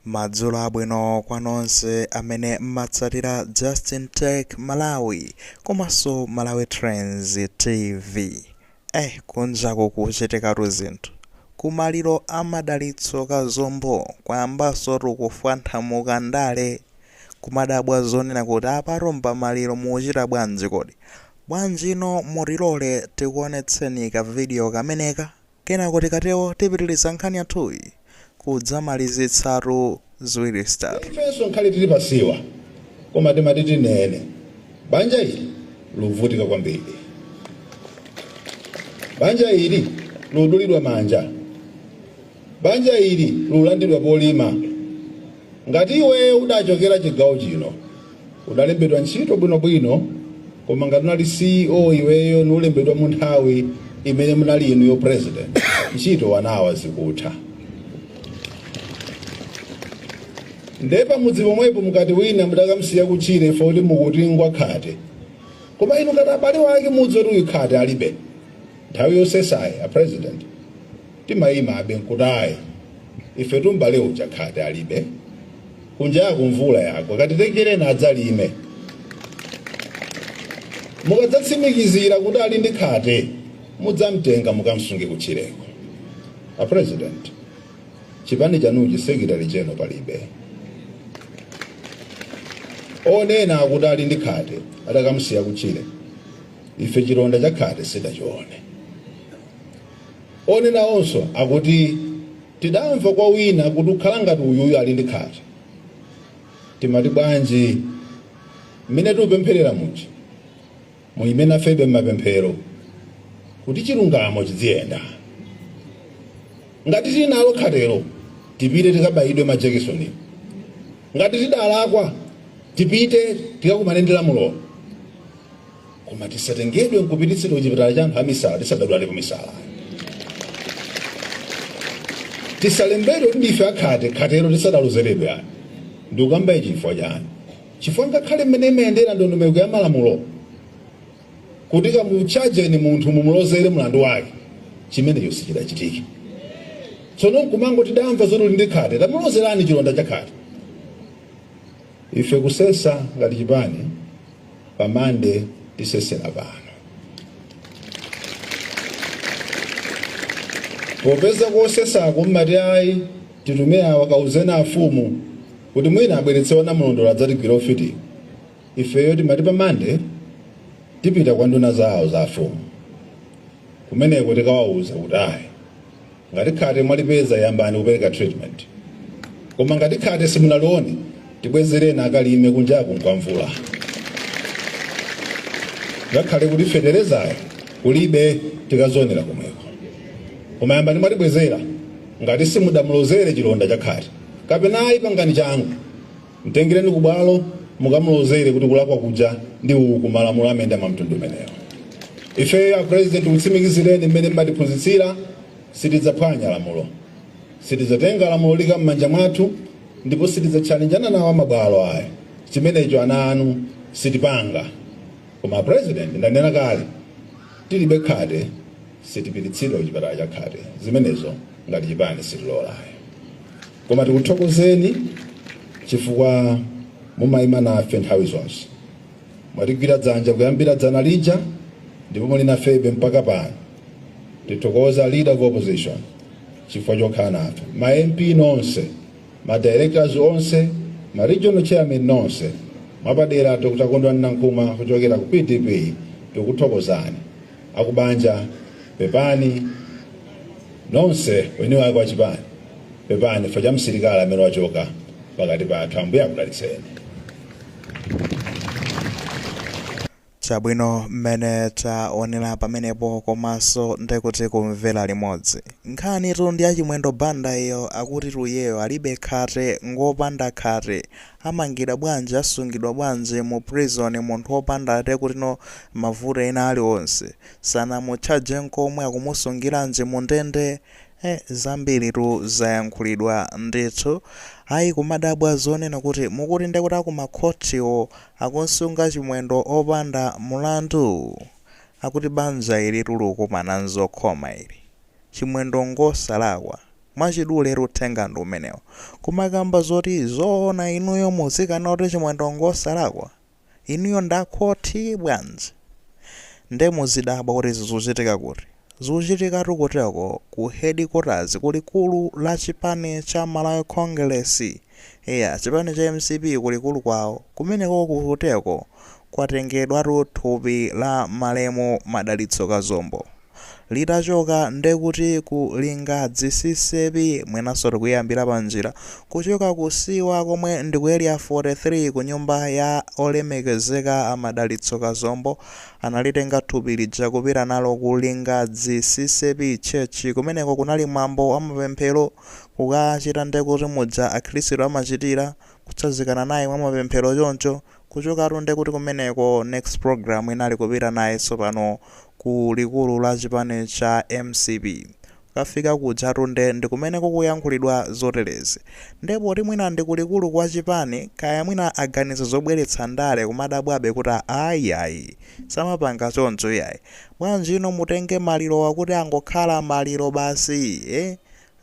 Madzulo abwino kwa nonse amene mmatsatira Justin Tech Malawi komanso Malawi Trends TV. Kunjaku kuchitikatu zinthu kumaliro amadalitso kazombo kwayambanso kufwanthamuka ndale kumadabwa zonena kuti aparomba maliro muchita bwanji kodi. Bwanjino mutilole tikuonetseni ka video kameneka kenako tikatewo tipitiliza nkhani yathuyi kudzamalizitsatu ziwiri zitatu. Ifenso nkhali tili pasiwa koma timatiti nene banja ili luvutika kwambiri. Banja ili ludulidwa manja. Banja ili lulandidwa polima. Ngati iwe udachokera chigawo chino udalembedwa ntchito bwinobwino koma ngati unali CEO iweyo nulembedwa mu nthawi imene munali inu yo president ntchito wanawa zikutha. Ndepa mudzi pomwepo mukati wina mudakamsiya kuchire foti mukuti ngwakhate koma inu ngati abale wake mudzi oti uyikhate alibe nthawi yosesayi a president timayima abe nkutayi ife tumbale uja khate alibe kunjaku mvula yako katitengereni adzalime mukadzatsimikizira kuti ali ndi khate mudzamtenga mukamsunge kuchireko. A president chipani chanuchi secretary general palibe onena akuti ali ndi khate adakamsiya kuchire ife chilonda cha khate sidachione. Onena onso akuti tidamva kwa wina kuti ukhala ngati uyuyu ali ndi khate timati bwanji mmene tikupempherera muchi muimene afebe mmapemphero kuti chilungamo chidziyenda. Ngati tili nalo khatero tipite tikabayidwe majekisoni. Ngati tidalakwa tipite tikakumane ndi lamulo koma tisatengedwe nkupititsidwa kuchipatala cha anthu amisala tisadadwale ku misala. Tisalembedwe kuti ndife akhate khatero tisadalozeredwe ani ndikukambaye chifukwa chani. Chifukwa ngakhale mmene imayendera ndondomeko ya malamulo kuti kamuchajeni munthu mumulozere mlandu wake chimenecho sichidachitike. Tsono nkumango tidamva zoti uli ndi khate tamulozerani chilonda cha khate. Ife kusesa ngati chipani pamande tisesera pano. Popeza kosesako mmati ayi titume awa kauzena afumu kuti mwina abweretsewa namulondola adzatigwira ufiti. Ifeyo timati pamande tipita kwa nduna zawo za afumu kumeneko tikawauza kuti ayi ngati khate mwalipeza yambani kupereka treatment koma ngati khate simunalione tibwezereni akalime kunjaku nkwamvula. Ngakhale kuti federezayo kulibe tikazonera komweko koma yambani mwatibwezera ngati simudamulozere chilonda cha khate kapena ayi pangani changu mtengereni kubwalo mukamulozere kuti kulakwa kuja ndi uku malamulo amene amamtundu umenewo. Ife a president utsimikizireni mmene mmatiphunzitsira sitidzaphwanya lamulo sitidzatenga lamulo lika m'manja mwathu ndipo sitidzatchalenjana nawo mabwalo aya chimenecho ana anu sitipanga. Koma president ndanena kale tilibe khate sitipititsidwa kuchipatala cha khate zimenezo ngati chipani sitilolayo. Koma tikuthokozeni chifukwa mumayima nafe nthawi zonse mwatigwira dzanja kuyambira dzana lija ndipo muli nafebe mpaka pano. Tithokoza leader of opposition chifukwa chokhala nafe ma MP nonse ma directors onse ma regional chairman nonse mwapadera Dr. Nankhuma kuchokera ku PDP tikuthokozani. Akubanja pepani nonse weniwake wa chipani pepani faja msilikali amene wachoka pakati pathu ambuye akudalitseni. Chabwino mmene taonera pamenepo komanso ndikuti kumvera limodzi. Nkhani tu ndi achimwendo banda iyo akuti tuyeyo alibe khate ngopanda khate amangira bwanji asungidwa bwanji mu prison munthu wopanda ate kutino mavuto ena aliwonse sanamutchaje nkomwe akumusungiranji mu ndende. Zambiri tu zayankhulidwa ndithu ayi kumadabwa zonena kuti mukuti ndekuti akumakhotiwo akunsunga chimwendo opanda mulandu akuti banja ili tulukumana nzokhoma ili chimwendo ngosalakwa mwachidule uthenga ndi umenewo. Kumakamba zoti zoona inuyo muzikana kuti chimwendo ngosalakwa, inuyo ndakhoti bwanji. Nde muzidabwa kuti zikuchitika kuti zikuchitika tukuteko ku headquarters kulikulu la chipani cha Malawi Congress. Chipani cha MCP kulikulu kwawo kumeneko kuteko kwatengedwa thupi la Malemu Madalitso Kazombo litachoka ndekuti kulinga dzisisepi mwenaso tikuyambira panjira kuchoka kusiwa komwe ndi ku area 43 ku nyumba ya olemekezeka a Madalitso Kazombo analitenga thupi lija kupita nalo kulinga dzisisepi chechi kumeneko kunali mwambo wa mapemphero kukachita ndekuti muja akhristu amachitira kutsazikana naye mwa mapemphero choncho kuchoka ndekuti kumeneko next program inali kupita naye sopano ku likulu la chipani cha MCP. Kafika kuja ndi kumeneko kuyankhulidwa zoterezi. Ndipo mwina ndi kulikulu kwa chipani kaya mwina aganiza zobweretsa ndale kumadabwabe kuti ayi samapanga choncho yayi. Bwanji ino mutenge maliro wakuti angokhala maliro basi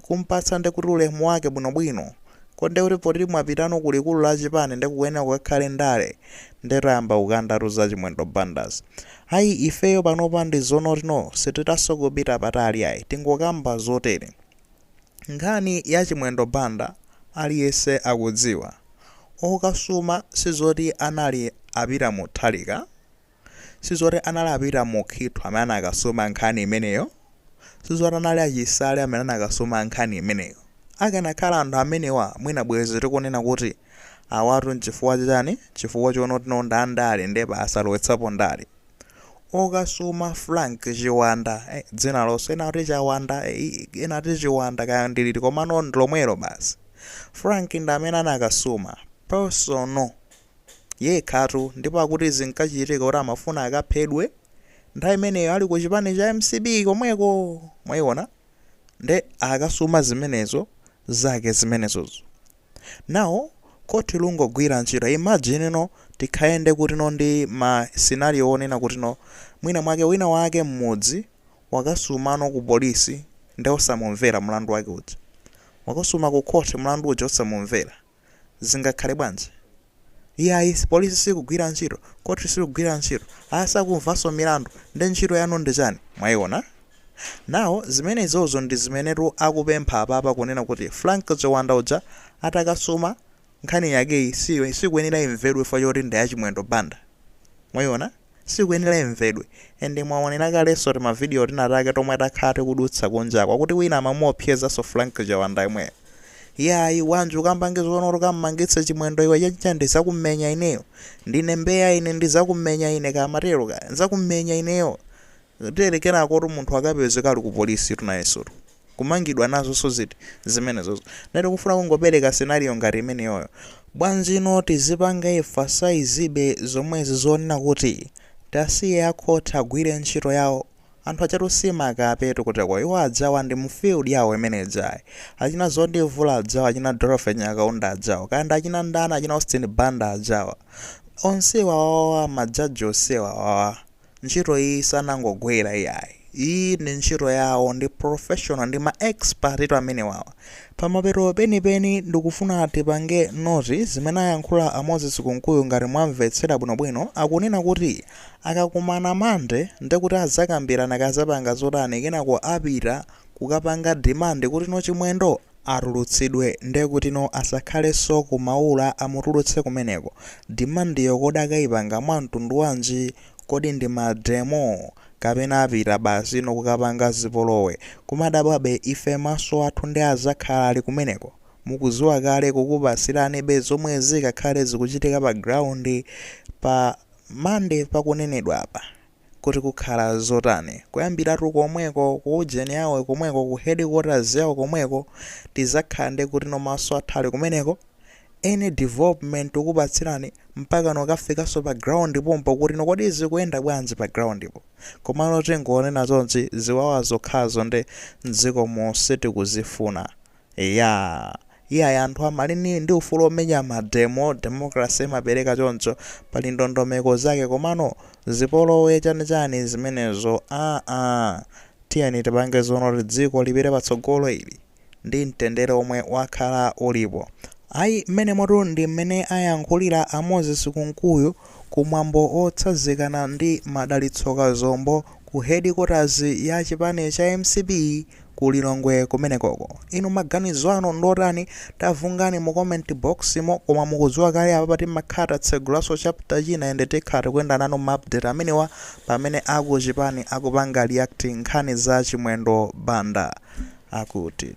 kumpatsa ndekuti ulemu wake bwinobwino. Konde kuti poti mwapitano kulikulu la chipani ndikukwena kukakhale ndale nderayamba ukandatu za chimwendo bandas. Hayi ifeyo panopa ndi zonotino sititaso kupita patali ayi tingokamba zotere. Nkhani ya chimwendo banda aliyese akudziwa. Okasuma sizoti anali apita mu thalika, sizoti anali apita mu khithu amene akasuma nkhani imeneyo, sizoti anali achisale amene akasuma nkhani imeneyo. Akanakhala anthu amenewa mwina bwezi tikunena kuti awatu nchifukwa chani, chifukwa chonotino ndandale ndepa asalowetsapo ndale. Okasuma Frank Chiwanda dzina lonse enati Chawanda enati Chiwanda kaya ndiliti komano ndilomwero basi. Frank ndi amene anakasuma personal yekhatu ndipo akuti zinkachitika kuti amafuna akaphedwe nthawi imeneyo ali ku chipani cha MCP komweko mwayiona nde akasuma zimenezo zake zimenezozo. Nawo koti lungogwira ntchito. Imagine no tikhaende kuti no ndi ma scenario onena kuti no mwina mwake wina wake mmodzi wakasumano ku polisi nde osamumvera mlandu wake uja, wakasuma ku court mlandu uja osamumvera, zingakhale bwanji? Iyayi polisi sikugwira ntchito, koti sikugwira ntchito, asakumvaso milandu nde ntchito yanu ndi chani? Mwayiona. Nawo zimenezozo ndi zimenetu akupempha apapa kunena kuti Frank Chiwanda uja atakasuma nkhani yake sikuyenera imvedwe fa yoti ndi yachimwendo banda. Mwayiona? Sikuyenera imvedwe. Ende mwaonera kalenso ma video tinatake tomwe takhate kudutsa kunjakwa kuti wina amamuopseza so Frank Chiwanda imwe. Yayi wanju kambange zono rukamangitsa chimwendo iwe chachicha ndizakumenya ineyo. Ndine mbeya ine ndizakumenya ine kamatero ka. Nzakumenya ineyo. Terekera kuti munthu akapezeka ali ku polisi tunayeso. Kumangidwa nazo soziti zimenezozo. Nero kufuna kungopereka scenario ngati imeneyo. Bwanji no tizipanga emphasize zomwezi zonena kuti tasiye akhoti agwire ntchito yawo. Anthu achatusima akapetu kuti kwa iwo adzawa ndi mu field yawo imene jayi. Achina Zondivula adzawa, achina Dorothy Nyakaunda adzawa, kanda achina Ndana, achina Austin Banda adzawa. Onsewa wawa majaji onsewa wawa. Ntchito iyi sanangogwera iyayi. Iyi ndi ntchito yawo ndi professional ndi ma expert ito amene wawa. Pamapeto penipeni ndikufuna tipange noti zimene ayankhula a Moses Kunkuyu ngati mwamvetsera bwinobwino akunena kuti akakumana mande ndekuti azakambirana kazapanga zotani kenako apita kukapanga demand kuti no chimwendo atulutsidwe ndekuti no asakhalenso kumaula amutulutse kumeneko. Demand yokoda akayipanga mwa mtundu wanji, kodi ndi mademo kapena apita basi no kukapanga zipolowe. Kumadabwabe ife maso athu ndi azakhala ali kumeneko mukuziwa kale kukupasirani be zomwe zikakhale zikuchitika pa ground pa mande pakunenedwa apa kuti kukhala zotani. Kuyambiratu komweko ku ujeni yawo komweko ku headquarters yawo komweko tizakhande kuti no maso athu ali kumeneko. Any development ukupatsirani mpaka nokafikaso pa ground pompo kuti nokodi zikuyenda bwanji pa ground ipo. Komano tingoonena zonse ziwawa zokhazo nde mdziko monse tikuzifuna. Anthu amalini ndi ufulu omenya mademo democracy mapereka choncho pali ndondomeko zake komano zipolowe chani zimenezo tiyeni tipange zono dziko lipite patsogolo ili. ndi mtendere omwe wakhala ulipo. Ayi mmene moto ndi mmene ayankhulira a Moses Kunkuyu kumwambo otsazikana ndi Madalitso Kazombo ku headquarters ya chipani cha MCP ku Lilongwe kumenekoko. Inu maganizo anu ndotani? Tavungani mu comment box mo, koma mukudziwa kale apa pati makhata tsegulaso chapter china ende tikhati kuyenda nanu ma-update amenewa pamene akuchipani akupanga react nkhani za chimwendo banda akuti